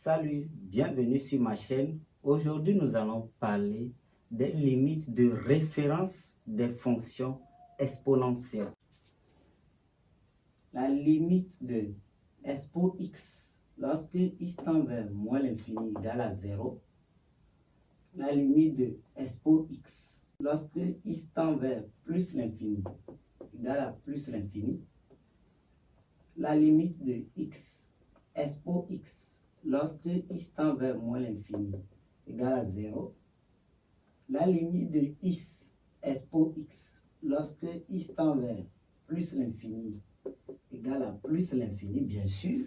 Salut, bienvenue sur ma chaîne. Aujourd'hui, nous allons parler des limites de référence des fonctions exponentielles. La limite de expo x lorsque x tend vers moins l'infini égale à 0. La limite de expo x lorsque x tend vers plus l'infini égale à plus l'infini. La limite de x expo x lorsque x tend vers moins l'infini égale à 0. La limite de x expo x lorsque x tend vers plus l'infini égale à plus l'infini, bien sûr.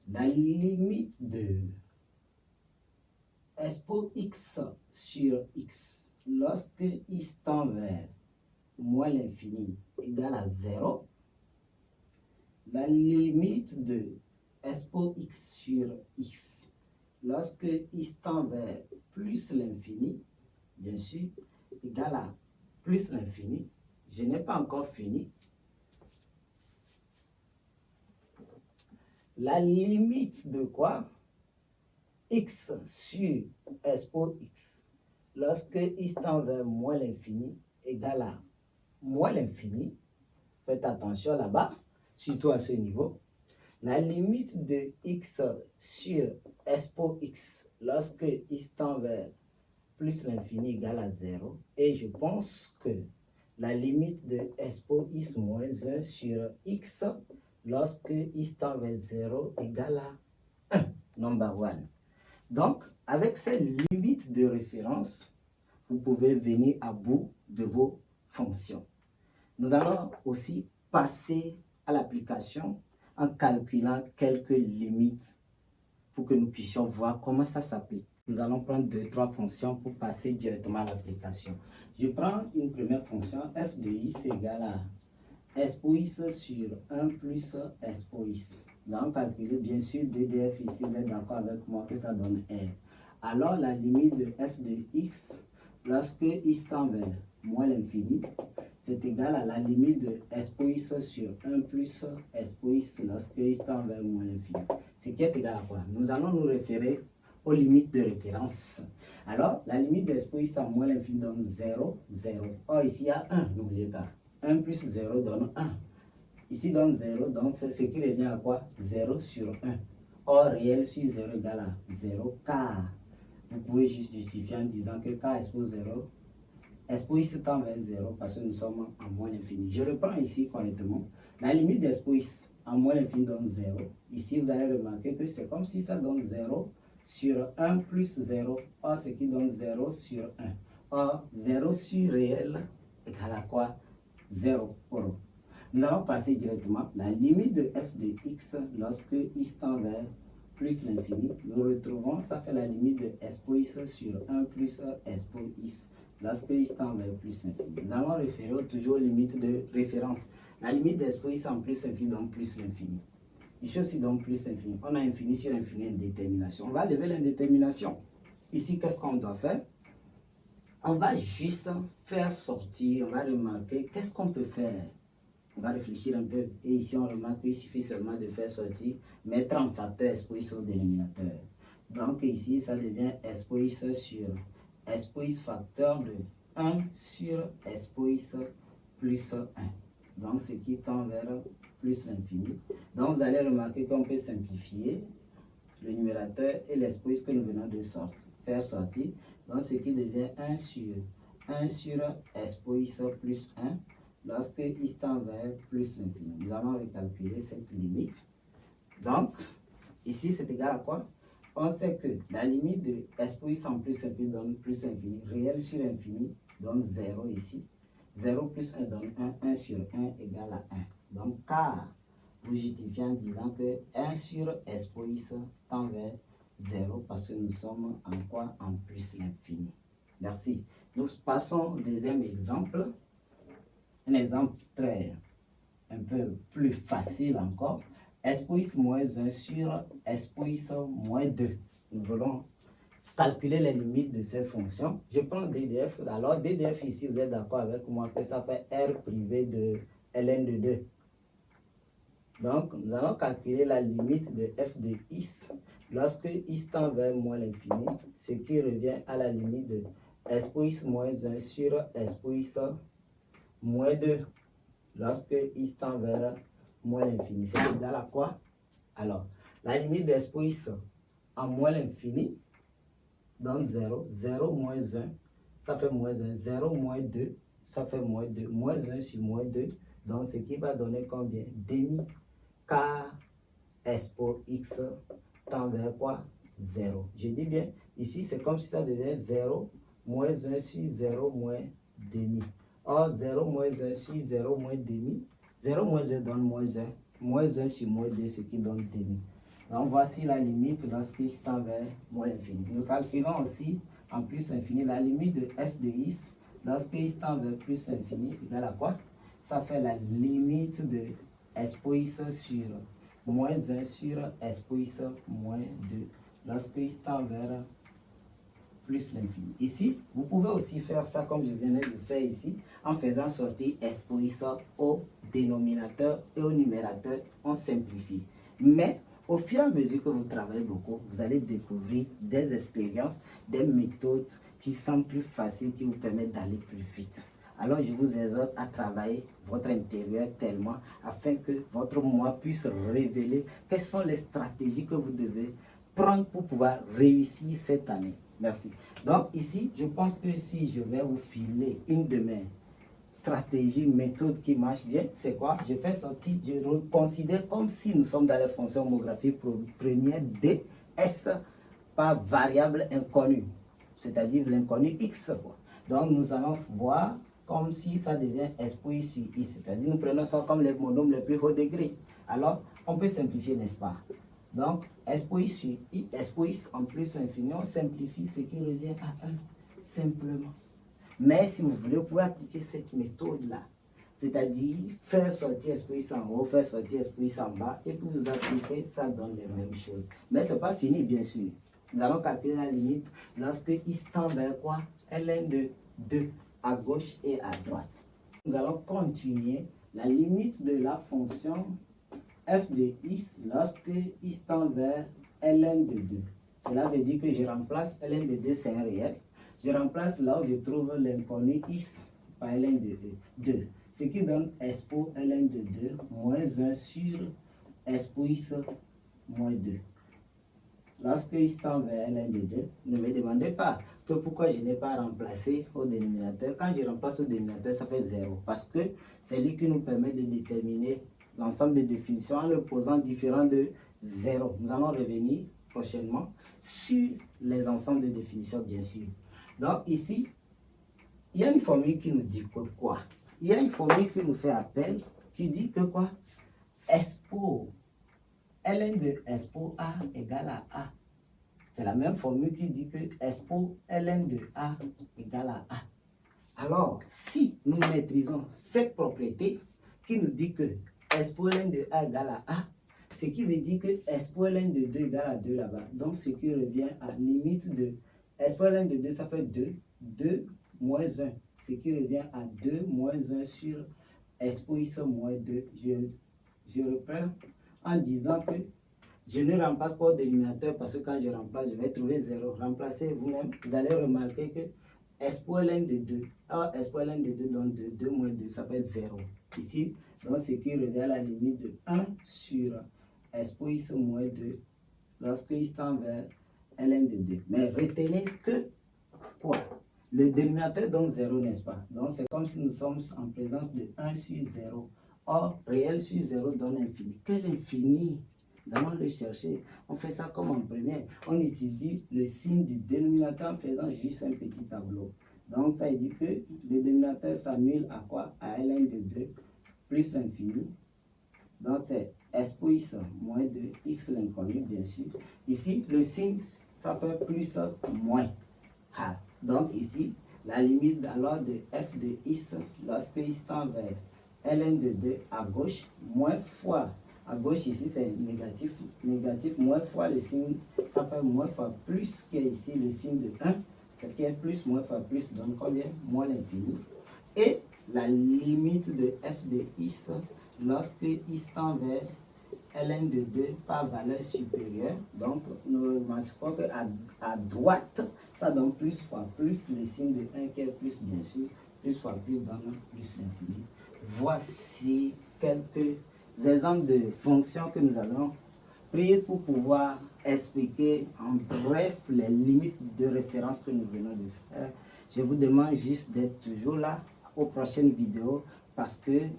La limite de expo x sur x lorsque x tend vers moins l'infini égale à 0. La limite de expo x sur x lorsque x tend vers plus l'infini, bien sûr, égale à plus l'infini. Je n'ai pas encore fini. La limite de quoi? X sur expo x lorsque x tend vers moins l'infini égale à moins l'infini. Faites attention là-bas, surtout à ce niveau. La limite de x sur expo x lorsque x tend vers plus l'infini égale à 0. Et je pense que la limite de expo x moins 1 sur x lorsque x tend vers 0 égale à 1, number one. Donc, avec ces limites de référence, vous pouvez venir à bout de vos fonctions. Nous allons aussi passer à l'application en calculant quelques limites pour que nous puissions voir comment ça s'applique. Nous allons prendre 2-3 fonctions pour passer directement à l'application. Je prends une première fonction, f de x égale à expo x sur 1 plus expo x. Nous allons calculer bien sûr DDF ici, vous êtes d'accord avec moi que ça donne R. Alors la limite de f de x lorsque x tend vers moins l'infini, c'est égal à la limite de expo x sur 1 plus expo x lorsque x tend vers moins l'infini. Ce qui est égal à quoi? Nous allons nous référer aux limites de référence. Alors, la limite de expo x à moins l'infini donne 0, 0. Or, ici, il y a 1, n'oubliez pas. 1 plus 0 donne 1. Ici, donne 0, donc ce qui revient à quoi? 0 sur 1. Or, réel sur 0 égale à 0, car vous pouvez juste justifier en disant que car expo 0, expo x tend vers 0 parce que nous sommes en moins l'infini. Je reprends ici correctement. La limite d'expo x en moins l'infini donne 0. Ici, vous allez remarquer que c'est comme si ça donne 0 sur 1 plus 0. Or, ce qui donne 0 sur 1. Or, 0 sur réel égale à quoi? 0. Nous allons passer directement la limite de f de x lorsque x tend vers plus l'infini. Nous retrouvons, ça fait la limite de expo x sur 1 plus expo x lorsque x tend vers plus l'infini. Nous allons référer toujours aux limites de référence. La limite d'expo x en plus l'infini donne plus l'infini. Ici aussi donne plus l'infini. On a infini sur infini indétermination. On va lever l'indétermination. Ici, qu'est-ce qu'on doit faire? On va juste faire sortir, on va remarquer qu'est-ce qu'on peut faire. On va réfléchir un peu. Et ici, on remarque qu'il suffit seulement de faire sortir, mettre en facteur expo x au dénominateur. Donc ici, ça devient expo x sur expo x facteur de 1 sur expo x plus 1. Donc ce qui tend vers plus l'infini. Donc vous allez remarquer qu'on peut simplifier le numérateur et l'expo x que nous venons de faire sortir. Donc ce qui devient 1 sur expo x plus 1. Lorsque x tend vers plus l'infini. Nous allons recalculer cette limite. Donc, ici, c'est égal à quoi? On sait que la limite de expo x en plus infini donne plus infini. Réel sur infini donne 0 ici. 0 plus 1 donne 1. 1 sur 1 égale à 1. Donc, car vous justifiez en disant que 1 sur expo x tend vers 0 parce que nous sommes en quoi? En plus l'infini. Merci. Nous passons au deuxième exemple. Un exemple un peu plus facile encore. Expo x moins 1 sur expo x moins 2. Nous voulons calculer les limites de cette fonction. Je prends DDF. Alors, DDF ici, vous êtes d'accord avec moi que ça fait R privé de ln de 2. Donc, nous allons calculer la limite de f de x lorsque x tend vers moins l'infini, ce qui revient à la limite de s pour x moins 1 sur s pour x moins 2, lorsque x tend vers moins l'infini. C'est égal à quoi? Alors, la limite de s pour x en moins l'infini donne 0. 0 moins 1, ça fait moins 1. 0 moins 2, ça fait moins 2. Moins 1 sur moins 2, donc ce qui va donner combien? Demi car s pour x tend vers quoi? 0. Je dis bien, ici c'est comme si ça devient 0 moins 1 sur 0 moins demi. Or, 0 moins 1 sur 0 moins demi, 0 moins 1 donne moins 1. Moins 1 sur moins 2, ce qui donne demi. Donc, voici la limite lorsqu'il tend vers moins infini. Nous calculons aussi en plus infini la limite de f de x lorsqu'il tend vers plus infini égale à quoi? Ça fait la limite de s pour x sur moins 1 sur s pour x moins 2 lorsqu'il tend vers plus l'infini. Ici, vous pouvez aussi faire ça comme je viens de faire ici, en faisant sortir s pour x au dénominateur et au numérateur, on simplifie. Mais au fur et à mesure que vous travaillez beaucoup, vous allez découvrir des expériences, des méthodes qui sont plus faciles, qui vous permettent d'aller plus vite. Alors je vous exhorte à travailler votre intérieur tellement afin que votre moi puisse révéler quelles sont les stratégies que vous devez prendre pour pouvoir réussir cette année. Merci. Donc ici, je pense que si je vais vous filer une de mes stratégies, méthodes qui marchent bien, c'est quoi? Je fais sortir, je considère comme si nous sommes dans les fonctions homographiques première d s par variable inconnue, c'est-à-dire l'inconnu x. Quoi. Donc nous allons voir comme si ça devient s pour x sur i, c'est-à-dire nous prenons ça comme les monomes les plus haut degré. Alors on peut simplifier, n'est-ce pas? Donc, s pour x sur i, s pour x en plus infini, on simplifie ce qui revient à 1, simplement. Mais si vous voulez, vous pouvez appliquer cette méthode-là. C'est-à-dire, faire sortir s pour x en haut, faire sortir s pour x en bas, et puis vous appliquez, ça donne les mêmes choses. Mais ce n'est pas fini, bien sûr. Nous allons calculer la limite lorsque x tend vers quoi? Ln de 2, à gauche et à droite. Nous allons continuer la limite de la fonction f de x lorsque x tend vers ln de 2. Cela veut dire que je remplace ln de 2, c'est un réel. Je remplace là où je trouve l'inconnu x par ln de 2. Ce qui donne s pour ln de 2 moins 1 sur s pour x moins 2. Lorsque x tend vers ln de 2, ne me demandez pas que pourquoi je n'ai pas remplacé au dénominateur. Quand je remplace au dénominateur, ça fait 0. Parce que c'est lui qui nous permet de déterminer l'ensemble des définitions en le posant différent de 0. Nous allons revenir prochainement sur les ensembles de définitions, bien sûr. Donc ici, il y a une formule qui nous dit que quoi? Il y a une formule qui nous fait appel, qui dit que quoi? S pour ln de S pour A égale à A. C'est la même formule qui dit que S pour ln de A égale à A. Alors, si nous maîtrisons cette propriété qui nous dit que S pour ln de A égale à A, ce qui veut dire que S pour ln de 2 égale à 2 là-bas. Donc, ce qui revient à limite de S pour ln de 2, ça fait 2. 2 moins 1, ce qui revient à 2 moins 1 sur S pour x moins 2. Je reprends en disant que je ne remplace pas au dénominateur parce que quand je remplace, je vais trouver 0. Remplacez vous-même, vous allez remarquer que S pour ln de 2. Alors, S pour ln de 2 donne 2. 2 moins 2, ça fait 0. Ici, donc ce qui revient à la limite de 1 sur S pour x moins 2 lorsque x tend vers ln de 2. Mais retenez que quoi? Le dénominateur donne 0, n'est-ce pas? Donc c'est comme si nous sommes en présence de 1 sur 0. Or, réel sur 0 donne infini. Quel infini? Nous allons le chercher. On fait ça comme en première. On étudie le signe du dénominateur en faisant juste un petit tableau. Donc ça dit que le dénominateur s'annule à quoi? À ln de 2 plus infini. Donc c'est s pour x moins 2, x l'inconnu bien sûr. Ici, le signe, ça fait plus moins. Ah. Donc ici, la limite alors de f de x lorsque x tend vers ln de 2 à gauche, moins fois, à gauche ici c'est négatif, négatif moins fois le signe, ça fait moins fois plus qui est ici le signe de 1, ce qui est plus, moins fois plus donne combien? Moins l'infini. Et la limite de f de x lorsque x tend vers ln de 2 par valeur supérieure. Donc, nous remarquons qu'à droite, ça donne plus fois plus, le signe de 1 qui est plus, bien sûr, plus fois plus donne plus l'infini. Voici quelques exemples de fonctions que nous allons prier pour pouvoir expliquer en bref les limites de référence que nous venons de faire. Je vous demande juste d'être toujours là aux prochaines vidéos parce qu'il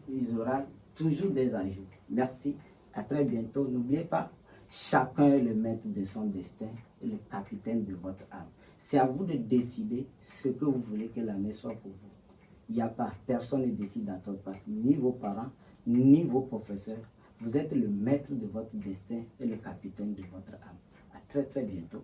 y aura toujours des ajouts. Merci, à très bientôt. N'oubliez pas, chacun est le maître de son destin et le capitaine de votre âme. C'est à vous de décider ce que vous voulez que l'année soit pour vous. Il n'y a pas, personne ne décide à votre place, ni vos parents, ni vos professeurs. Vous êtes le maître de votre destin et le capitaine de votre âme. À très très bientôt.